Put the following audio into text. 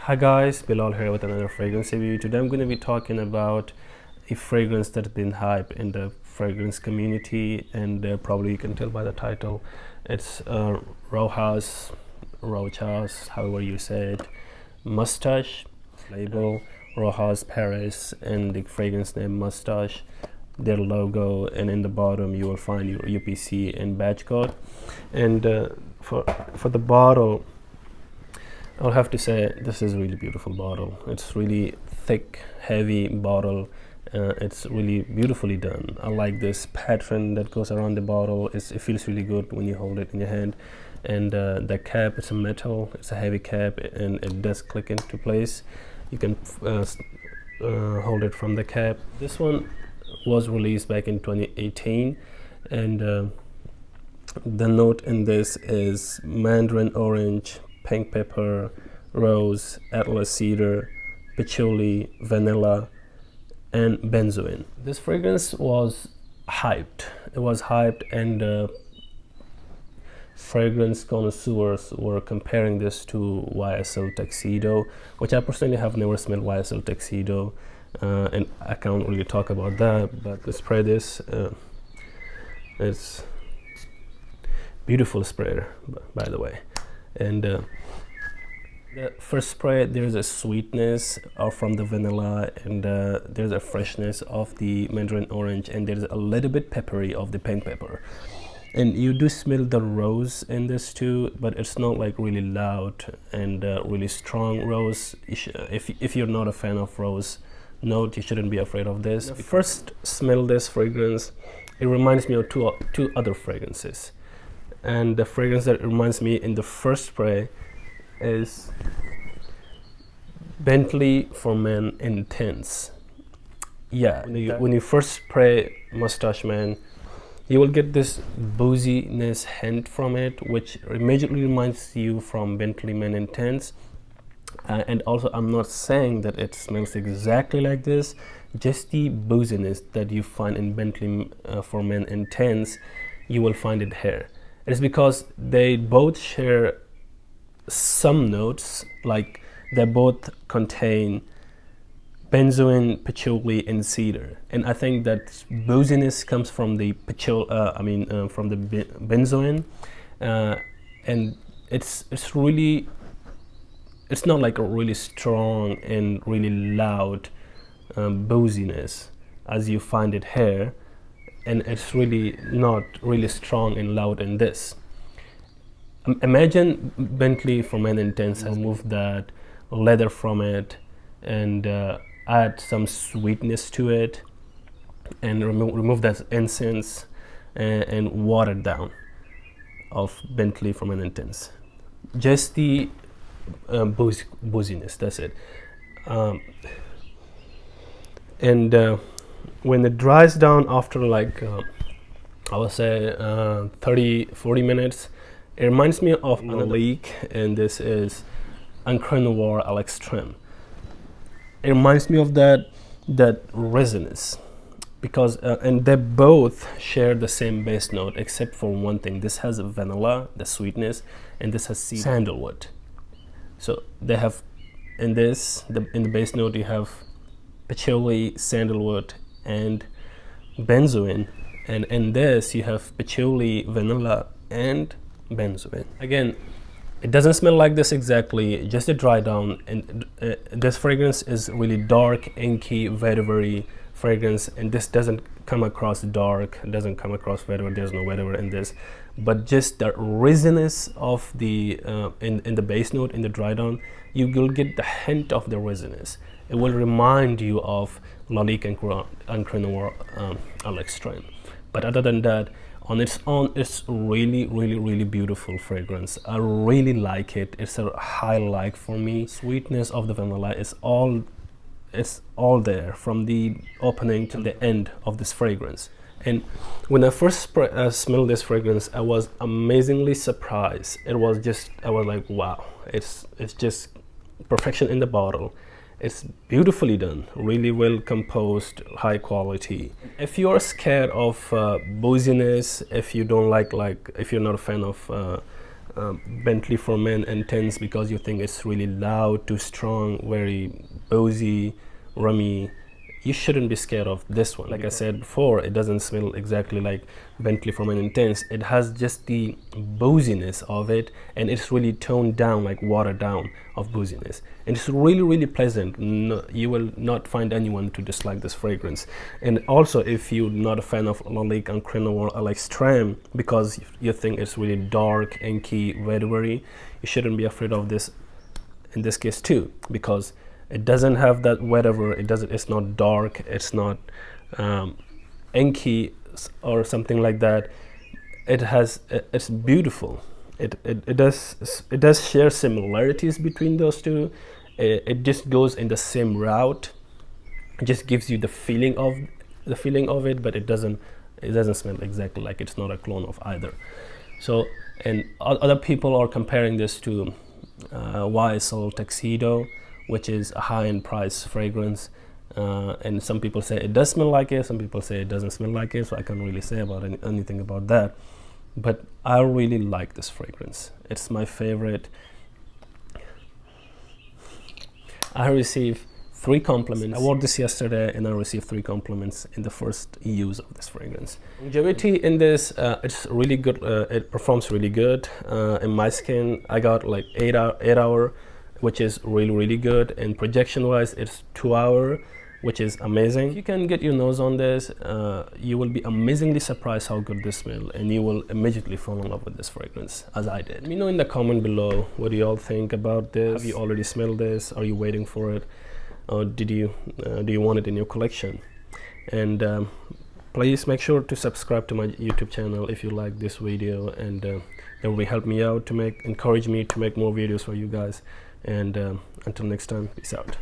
Hi guys, Bilal here with another fragrance review. Today I'm going to be talking about a fragrance that's been hyped in the fragrance community, and probably you can tell by the title. It's Rochas, however you say it, Moustache, label Rochas Paris, and the fragrance name Moustache, their logo, and in the bottom you will find your UPC and badge code. And for the bottle, I'll have to say this is a really beautiful bottle. It's really thick, heavy bottle. It's really beautifully done. I like this pattern that goes around the bottle. It feels really good when you hold it in your hand. And the cap, it's a metal, it's a heavy cap, and it does click into place. You can hold it from the cap. This one was released back in 2018, and the note in this is mandarin orange, pink pepper, rose, atlas cedar, patchouli, vanilla, and benzoin. This fragrance was hyped. It was hyped, and fragrance connoisseurs were comparing this to YSL Tuxedo, which I personally have never smelled YSL Tuxedo, and I can't really talk about that. But the spray, it's beautiful spray, by the way. And the first spray, there's a sweetness from the vanilla, and there's a freshness of the mandarin orange, and there's a little bit peppery of the pink pepper. And you do smell the rose in this too, but it's not like really loud and really strong rose. If you're not a fan of rose note, you shouldn't be afraid of this. First smell this fragrance, it reminds me of two other fragrances. And the fragrance that reminds me in the first spray is Bentley for Men Intense. Yeah, when you first spray Moustache Man, you will get this booziness hint from it, which immediately reminds you from Bentley Men Intense. And also, I'm not saying that it smells exactly like this, just the booziness that you find in Bentley for Men Intense, you will find it here. It's because they both share some notes, like they both contain benzoin, patchouli, and cedar. And I think that booziness comes from the from the benzoin, and it's not like a really strong and really loud booziness as you find it here. And it's really not really strong and loud in this. Imagine Bentley for Men Intense has removed that leather from it and add some sweetness to it, and remove that incense and water down of Bentley for Men Intense. Just the booziness, that's it. When it dries down after like I would say 30-40 minutes, it reminds me of another leak, and this is Encre Noir à l'Extrême. It reminds me of that resonance, because and they both share the same base note except for one thing. This has vanilla, the sweetness, and this has sandalwood. So they have in the base note you have patchouli, sandalwood, and benzoin, and in this you have patchouli, vanilla, and benzoin. Again, it doesn't smell like this exactly, just a dry down, and this fragrance is really dark, inky, very fragrance, and this doesn't come across dark, it doesn't come across whatever, there's no whatever in this, but just the resonance of the in the base note, in the dry down, you will get the hint of the resonance. It will remind you of Lalique and Encre Noir à l'Extrême. But other than that, on its own, it's really beautiful fragrance. I really like it. It's a highlight for me. Sweetness of the vanilla is all there from the opening to the end of this fragrance. And when I first smelled this fragrance, I was amazingly surprised. I was like, wow, it's just perfection in the bottle. It's beautifully done, really well composed, high quality. If you're scared of booziness, if you don't if you're not a fan of Bentley for Men Intense because you think it's really loud, too strong, very boozy, rummy, you shouldn't be scared of this one. Like I said before, it doesn't smell exactly like Bentley for Men Intense. It has just the booziness of it, and it's really toned down, like watered down of booziness. And it's really, really pleasant. No, you will not find anyone to dislike this fragrance. And also, if you're not a fan of Lalique and Crenoir à l'Extrême because you think it's really dark, inky, very, you shouldn't be afraid of this in this case too, because it doesn't have that whatever. It's not dark. It's not inky or something like that. It's beautiful. It does share similarities between those two. It just goes in the same route. It just gives you the feeling of it, but it doesn't smell exactly like it's not a clone of either. So, and other people are comparing this to YSL Tuxedo, which is a high-end price fragrance, and some people say it does smell like it, some people say it doesn't smell like it, so I can't really say about anything about that. But I really like this fragrance. It's my favorite. I received 3 compliments. I wore this yesterday and I received 3 compliments in the first use of this fragrance. Longevity in this, it's really good. It performs really good in my skin. I got like 8 hour, which is really good. And projection wise, it's 2 hour, which is amazing. If you can get your nose on this, you will be amazingly surprised how good this smells, and you will immediately fall in love with this fragrance, as I did. Let me know in the comment below, what do you all think about this? Have you already smelled this? Are you waiting for it? Or do you want it in your collection? And please make sure to subscribe to my YouTube channel if you like this video, and it will help me out to encourage me to make more videos for you guys. And until next time, peace out.